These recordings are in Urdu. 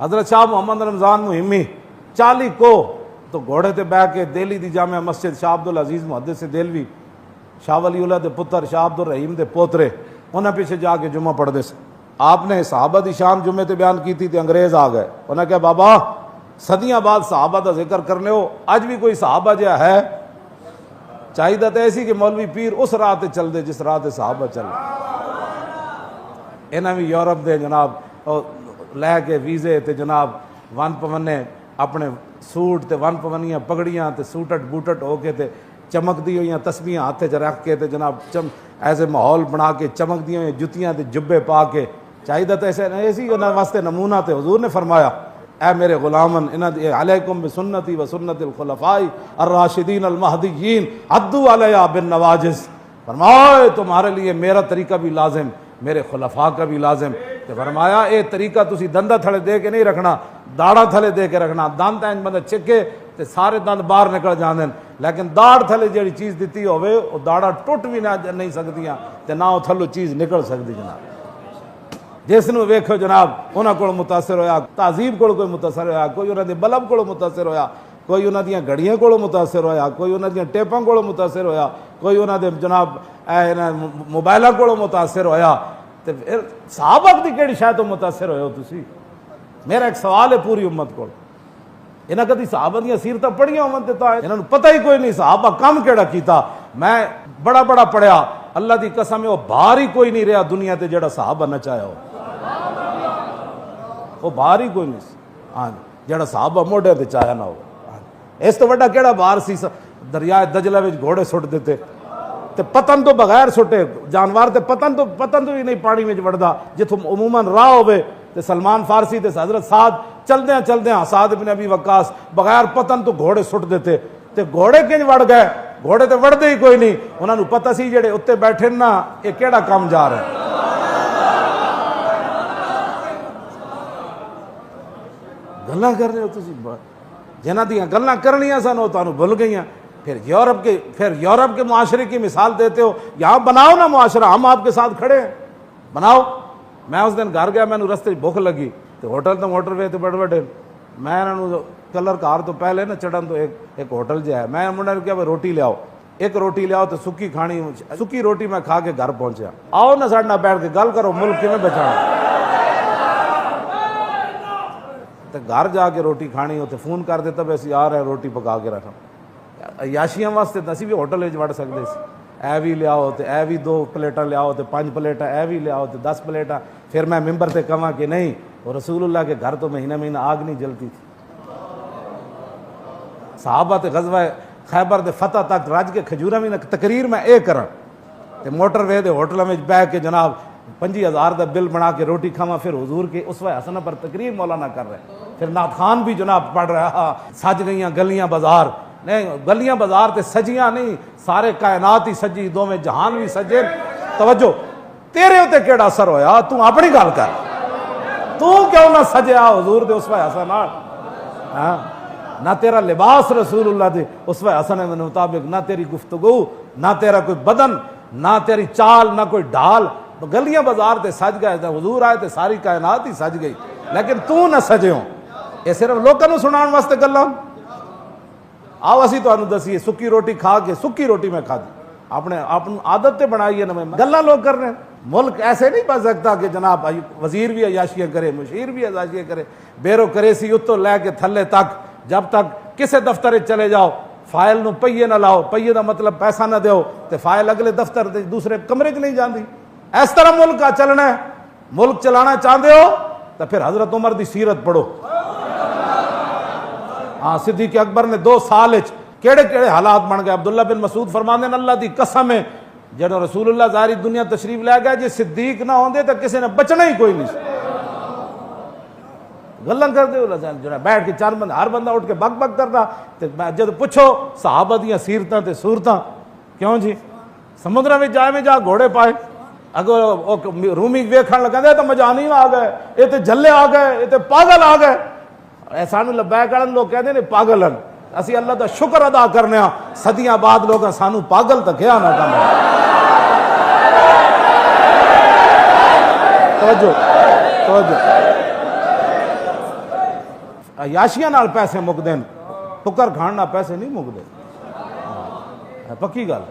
حضرت شاہ محمد رمضان مہمی 40 کو تو گھوڑے تے بہ کے دہلی دی جامع مسجد شاہ عبد العزیز محدث دہلوی شاہ ولی اللہ دے پتر شاہ عبد الرحیم دے پوترے انہیں پیچھے جا کے جمعہ پڑھ دے سے. آپ نے صحابہ دی شان جمعے تے بیان کی تھی انگریز آ گئے. انہیں کہا بابا صدیاں بعد صحابہ دا ذکر کرنے ہو, اج بھی کوئی صحابہ جہا ہے چاہیے تو ایسی کہ مولوی پیر اس راہ تے چل دے جس راہ تے صحابہ چل. انہیں بھی یورپ دے جناب لے کے ویزے تے جناب ون پونے اپنے سوٹ تے ون پونیاں پگڑیاں تے سوٹٹ بوٹٹ ہو کے تے چمک دی ہوئی تسبیحاں ہاتھ چ رکھ کے تے جناب ایسے ماحول بنا کے چمک دی ہوئی جتیاں تے جبے پا کے چاہیے تو ایسی انہوں واسطے نمونہ تے حضور نے فرمایا اے میرے غلامن علیکم بسنتی و سنت الخلفاء الراشدین المہدیین عضوا علیہا بالنواجذ. فرمایا تمہارے لیے میرا طریقہ بھی لازم, میرے خلفاء کا بھی لازم. تو فرمایا اے طریقہ تسی دندہ تھلے دے کے نہیں رکھنا, داڑا تھلے دے کے رکھنا. دند این بندہ چکے تے سارے دند باہر نکل جاندے, لیکن داڑ تھلے جڑی چیز دیتی ہوئے وہ داڑا ٹوٹ بھی نہیں سکدیاں تے نہ وہ تھلو چیز نکل سکتی. جناب جس نو ویکھو جناب انہاں کول متاثر ہویا, تہذیب کول کوئی متاثر ہویا, کوئی انہاں دے بلب کول متاثر ہویا, کوئی انہاں دیاں گھڑیاں کول متاثر ہویا, کوئی انہاں دیاں ٹیپاں کول متاثر ہویا, کوئی انہاں دے جناب موبائلاں کول متاثر ہویا. تے پھر صحابہ دی کیڑی شے تو متاثر ہوئے ہو تسی؟ میرا ایک سوال ہے پوری امت کول, انہاں کدی صحابہ دیاں سیرتاں پڑھیاں ہون تے تا انہاں نوں پتہ ہی کوئی نہیں صحابہ کام کیڑا کیتا. میں بڑا بڑا پڑھیا, اللہ دی قسم ہے وہ باہر ہی کوئی نہیں رہا دنیا تے جڑا صحابہ نہ چاہیا ہو. وہ باہر ہی کوئی نہیں ہاں جڑا صحابہ موڈے تے چاہیا نہ ہو. اس تو بڑا کیڑا باہر سی دریائے دجلہ وچ گھوڑے سٹ دیتے تے پتن تو بغیر سٹے جانور تے پتن تو بھی نہیں پانی وچ وڑدا. جتھوں عموماً راہ ہوے تے سلمان فارسی تے حضرت سعد چلدیاں سعد بن ابی وقاص بغیر پتن تو گھوڑے سٹ دیتے تے گھوڑے کنج وڑ گئے؟ گھوڑے تے وڑدے ہی کوئی نہیں. انہاں نوں پتہ سی جڑے اتنے بیٹھے نا یہ کیڑا کام جا رہا ہے. گلاں کر رہے ہو تسی, جنہاں دیاں گلاں کرنیاں سن وہ تانوں بھول گئیاں. پھر یورپ کے معاشرے کی مثال دیتے ہو. یہاں بناؤ نا معاشرہ, ہم آپ کے ساتھ کھڑے ہیں, بناؤ. میں اس دن گھر گیا, میں نے رستے بھوک لگی تو ہوٹل تو موٹر وے تے بڑے بڑے میں انہوں کلر کار تو پہلے نا چڑھن تو ایک ہوٹل جو ہے میں منڈا نے کہا بھائی روٹی لے آؤ, ایک روٹی لے آؤ تو سکی کھانی. سکی روٹی میں کھا کے گھر پہنچیا. آؤ نہ ساڈے نال بیٹھ کے گل کرو ملک کیویں بچانا. تو گھر جا کے روٹی کھانی ہو تو فون کر دیتا بھی اسی آ رہے ہیں روٹی پکا کے رکھا. عیاشیاں واسطے تو اسی بھی ہوٹل وچ وڑ سکتے سی. اے بھی لے آؤ تو اے بھی 2 پلیٹاں لے آؤ تو 5 پلیٹاں, اے بھی لے آؤ تو 10 پلیٹاں. پھر میں ممبر تے کہاں کہ نہیں وہ رسول اللہ کے گھر تو مہینہ آگ نہیں جلتی تھی. صحابہ تے غزوہ خیبر دے فتح تک رج کے کھجوراں بھی تقریر میں اے کرن تے موٹر وے دے ہوٹلاں وچ بیٹھ کے جناب 25,000 دا بل بنا کے روٹی کھاواں. پھر حضور کے اسوہ حسنہ پر تقریر مولانا کر رہے. پھر نعت خان بھی جناب پڑھ رہا. سج گئیاں گلیاں بازار, نہیں گلیاں بازار تے سجیاں نہیں, سارے کائنات ہی سجی, دوویں جہان بھی سجے. توجہ, تیرے تے کیڑا اثر ہویا؟ تو اپنی گل کر, تو کیوں نہ سجیا حضور دے اسوہ حسنہ نال؟ ہاں نہ تیرا لباس رسول اللہ دے اسوہ حسنہ دے مطابق, نہ تیری گفتگو, نہ تیرا کوئی بدن, نہ تیری چال, نہ کوئی ڈھال. گلیاں بازار تے سج گئے, حضور آئے تے ساری کائنات ہی سج گئی, لیکن تو نہ سجے ہو. یہ صرف لوکاں نوں سنان واسطے گلاں. آؤ اسی تانوں دسیے سکی روٹی کھا کے, سکی روٹی میں کھا دی, اپنے عادت تے بنائی ہے. نہ گلاں لوگ کر رہے ہیں. ملک ایسے نہیں بچ سکتا کہ جناب وزیر بھی عیاشیاں کرے, مشیر بھی عیاشیاں کرے. بیرو کرے سی اتوں لے کے تھلے تک, جب تک کسے دفتر چلے جاؤ فائل نو پہیے نہ لاؤ, پہیے دا مطلب پیسہ نہ دیو, تے فائل اگلے دفتر دے دوسرے کمرے چ نہیں جاندی. اس طرح ملک کا چلنا ہے. ملک چلانا چاہتے ہو تو پھر حضرت عمر دی سیرت پڑھو. ہاں صدیق اکبر نے 2 سال کیڑے کیڑے حالات بن گئے. عبداللہ بن مسعود فرماندے ہیں اللہ دی قسم ہے جدوں رسول اللہ ظاہری دنیا تشریف لے گیا, جی صدیق نہ ہوندے تو کسی نے بچنا ہی کوئی نہیں. گلاں کرتے ہو جو بیٹھ کے 4 بندے, ہر بندہ اٹھ کے بک بک کرتا. جب پوچھو صحابہ دیاں سیرتاں تے صورتاں, کیوں جی سمندر میں جائے میں جا گھوڑے پائے, اگر رومی ویکھن لگا تو مجانی آ گئے, یہ تو جلے آ گئے, یہ تو پاگل آ گئے. سانو لبیک کرن لوگ کہتے ہیں پاگل ہیں. اسی اللہ دا شکر ادا کرنے ہاں, صدیاں بعد لوگ سانو پاگل تک کیا نہ کرنا. توجہ عیاشیاں نال پیسے مکدے ٹکر کھان نال پیسے نہیں مکدے پکی گل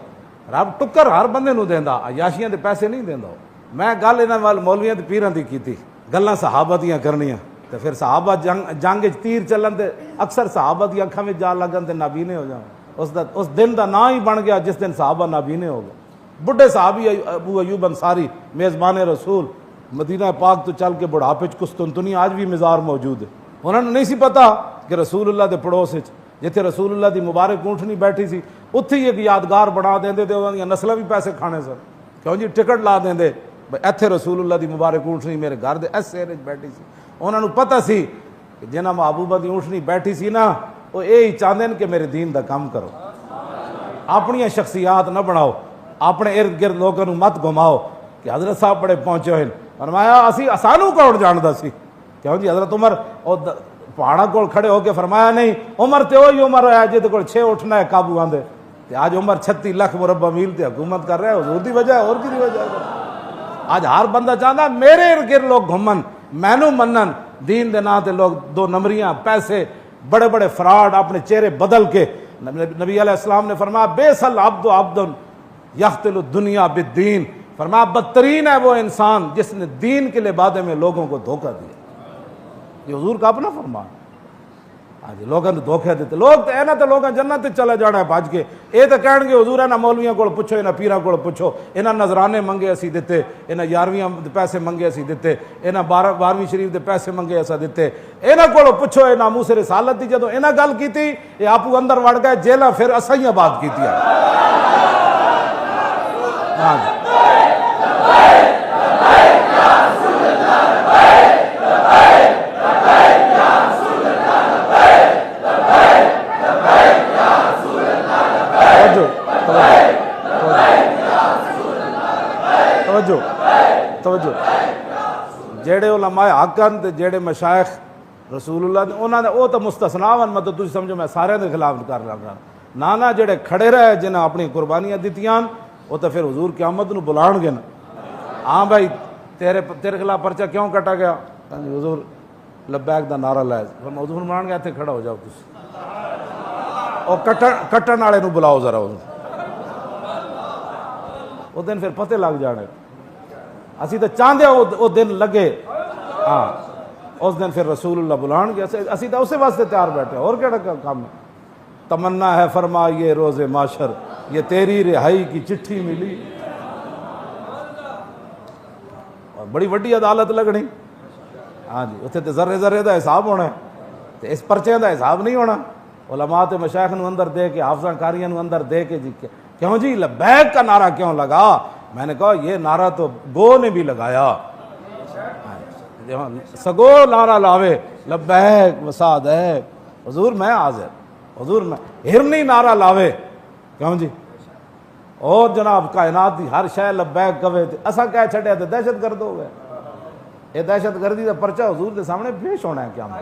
رب ٹکر ہر بندے نو دیندا عیاشیاں دے پیسے نہیں دیندا میں گل انہاں وال مولویاں تے پیراں دی کیتی گلاں صحابہ دیاں کرنیاں تے پھر صحابہ جنگ وچ تیر چلن تے اکثر صحابہ دی اکھاں وچ جا لگن تے نابینے ہو جان اس دن دا نا ہی بن گیا جس دن صحابہ نابینے ہو گئے بڈھے صحابی ابو ایوب انصاری میزبان رسول مدینہ پاک تو چل کے بڑھاپے چ قسطنطنیہ آج بھی مزار موجود ہے انہوں نے نہیں سی پتا کہ رسول اللہ دے پڑوس وچ جتھے رسول اللہ دی مبارک اونٹنی بیٹھی سی اتھے ہی ایک یادگار بنا دیندے تے انہاں دی نسلاں بھی پیسے کھانے سن کیوں جی ٹکٹ لا دیندے ایتھے رسول اللہ دی مبارک اونٹنی میرے گھر دے اس ایرے وچ بیٹھی سی انہاں نوں پتہ سی کہ جنہاں محبوبہ دی اونٹنی بیٹھی سی نا وہ یہ ہی چاہتے ہیں کہ میرے دین دا کام کرو اپنی شخصیات نہ بناؤ اپنے ارد گرد لوگوں مت گھماؤ کہ حضرت صاحب بڑے پہنچے ہوئے فرمایا اسی سانو کون جاندا سی کیوں جی حضرت عمر پہاڑاں کول کھڑے ہو کے فرمایا نہیں عمر تے وہی عمر ہے جہد کول 6 اٹھنا ہے قابو آندے تے آج عمر 36 لاکھ مربع میل تے حکومت کر رہا ہے حضور دی وجہ ہے اور کی وجہ ہے آج ہر بندہ چاہتا میرے ارد گرد لوگ گھومن مینو منن دین دے نا تے لوگ 2 نمبریاں پیسے بڑے بڑے فراڈ اپنے چہرے بدل کے نبی علیہ السلام نے فرمایا بیسل عبد عبد یختل الدنیا بالدین فرمایا بدترین ہے وہ انسان جس نے دین کے لبادے میں لوگوں کو دھوکہ دیا یہ حضور کا اپنا فرمان آج لوگوں نے دھوکے دیتے لوگ تو اینا تو لوگوں جنت چلے جانا ہے بھاج کے یہ تو کہن گے حضور اینا مولویاں کو پوچھو اینا پیراں کو پوچھو اینا نذرانے منگے اسی دیتے اینا 11ویں دے پیسے منگے اسی دیتے اینا 12ویں شریف دے پیسے منگے ایسا دیتے اینا کو پوچھو اینا موس رسالت دی جدو اینا گل کی تھی یہ آپو اندر وڑ گئے جیلہ پھر اسائیاں بات کی تھی توجہ جیڑے علماء حق ہیں تے جیڑے مشائخ رسول اللہ نے انہاں نے وہ تو مستثنا ون مطلب تسی سمجھو میں سارے دے خلاف کر رہا نانا جیڑے کھڑے رہے جنہاں اپنی قربانیاں دتیاں وہ تو پھر حضور قیامت نو بلان گے نا ہاں بھائی تیرے خلاف پرچہ کیوں کٹا گیا حضور لبیک دا نعرہ لائے حضور مان گیا تھے کھڑا ہو جاؤ تسی اور کٹن والے نو بلاؤ ذرا وہ دن پھر پتے لگ جانے اسی تو چاہتے وہ دن لگے ہاں اس دن پھر رسول اللہ بلان گیا اسی تو اسی واسطے تیار بیٹھے اور کیا کام ہے تمنا ہے فرما یہ روز معاشر یہ تیری رہائی کی چٹھی ملی اور بڑی وڈی عدالت لگنی ہاں جی اتنے تو ذرے ذرے دا حساب ہونا ہے تو اس پرچے دا حساب نہیں ہونا علماء تے مشائخ نو اندر دے کے حافظاں کاریاں نو اندر دے کے جی کیوں جی لبیک کا نعرہ کیوں لگا میں نے کہا یہ نعرہ تو گو نے بھی لگایا سگو نعرہ لاوے لبیک وسعت ہے حضور میں حاضر حضور میں ہرنی نعرہ لاوے کیوں جی اور جناب کائنات دی ہر شے لبیک کہے اسا کہہ چھڈیا تے دہشت گرد ہو گئے یہ دہشت گردی دا پرچہ حضور دے سامنے پیش ہونا ہے قیامت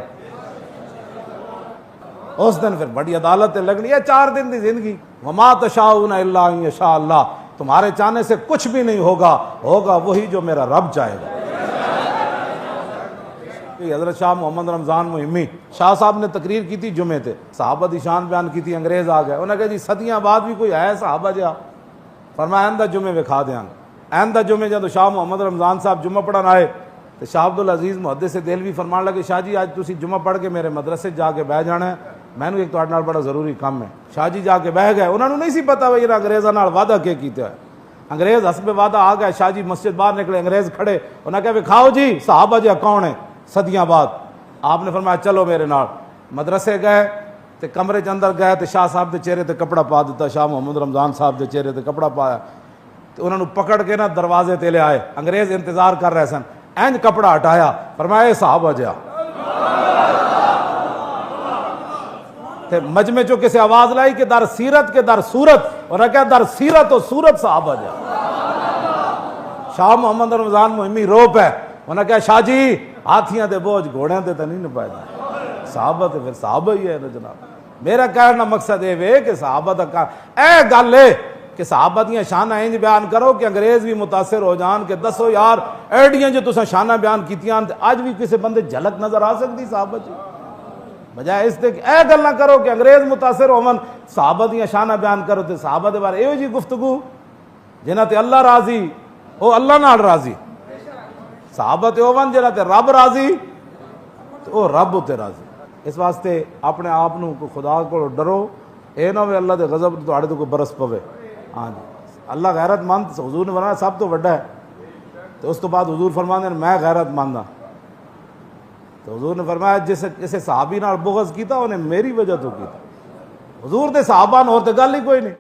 اس دن پھر بڑی عدالت لگنی ہے 4 دن دی زندگی وما تشاؤون الا ان یشاء اللہ تمہارے چاہنے سے کچھ بھی نہیں ہوگا ہوگا وہی جو میرا رب چاہے گا حضرت شاہ محمد رمضان مہمی شاہ صاحب نے تقریر کی تھی جمعے تے صحابہ دی شان بیان کی تھی انگریز آ گئے انہوں نے کہا جی صدیاں بعد بھی کوئی ہے صحابہ جہاں فرمایا آئندہ جمعے وکھا دیاں آئندہ جمعے جب شاہ محمد رمضان صاحب جمعہ پڑھن آئے تو شاہ عبدالعزیز محدث دہلوی فرمان لگے شاہ جی آج تسی جمعہ پڑھ کے میرے مدرسے جا کے بہ جانا ہے میں نے ایک تہاڈے نال بڑا ضروری کام ہے شاہ جی جا کے بہ گئے انہوں نے نہیں سی پتا بھائی انگریزاں نال وعدہ کے کیتا ہے انگریز حسب وعدہ آ گئے شاہ جی مسجد باہر نکلے انگریز کھڑے انہوں نے کہا وکھاؤ جی صحابہ جی کون ہے صدیاں بعد آپ نے فرمایا چلو میرے نال مدرسے گئے تے کمرے کے اندر گئے تے شاہ صاحب دے چہرے تے کپڑا پا دیتا شاہ محمد رمضان صاحب دے چہرے تے کپڑا پایا تے انہوں نے پکڑ کے نا دروازے تے لے آئے انگریز انتظار کر رہے سن اینج کپڑا ہٹایا فرمایا اے صحابہ جا تے مجمع چو کسی آواز لائی کہ در سیرت کے در صورت اور کہا در سیرت و صورت صحابہ جا شاہ محمد رمضان مہمی روپ ہے انہوں نے کہا شاہ جی ہاتھیاں دے بوجھ گھوڑیاں دے تو نہیں نپائے صحابہ تے پھر صحابہ ہی ہے جناب میرا کہنا مقصد ہے کہ صحابہ دا کہا اے گل ہے کہ صحابہ دیاں شانہ انج بیان کرو کہ انگریز بھی متاثر ہو جان کہ دسو یار ایڈیاں جو تساں شانہ بیان کیتیاں آج بھی کسی بندے جھلک نظر آ سکتی صحابہ جی بجائے اس تے کہ اے گل نہ کرو کہ انگریز متاثر ہون صحابہ دیاں شانہ بیان کرو تے صحابہ دے بارے ایو جی گفتگو جنہاں تے اللہ راضی او اللہ نال راضی، صحابہ تے ہون جنہاں تے رب راضی تے او رب تے راضی۔ اس واسطے اپنے آپ نو کو خدا کو ڈرو، اے نہ ہوئے اللہ دے غضب تہاڈے تے کوئی برس پوے۔ ہاں جی اللہ غیرت مند حضور نے فرمایا سب تو بڑا ہے، تو اس تو بعد حضور فرماندے ہیں میں غیرت مند ہاں۔ تو حضور نے فرمایا جسے صحابی نال بغض کیتا انہیں میری وجہ تو کیتا، حضور دے صحابہ نال تے گل ہی کوئی نہیں۔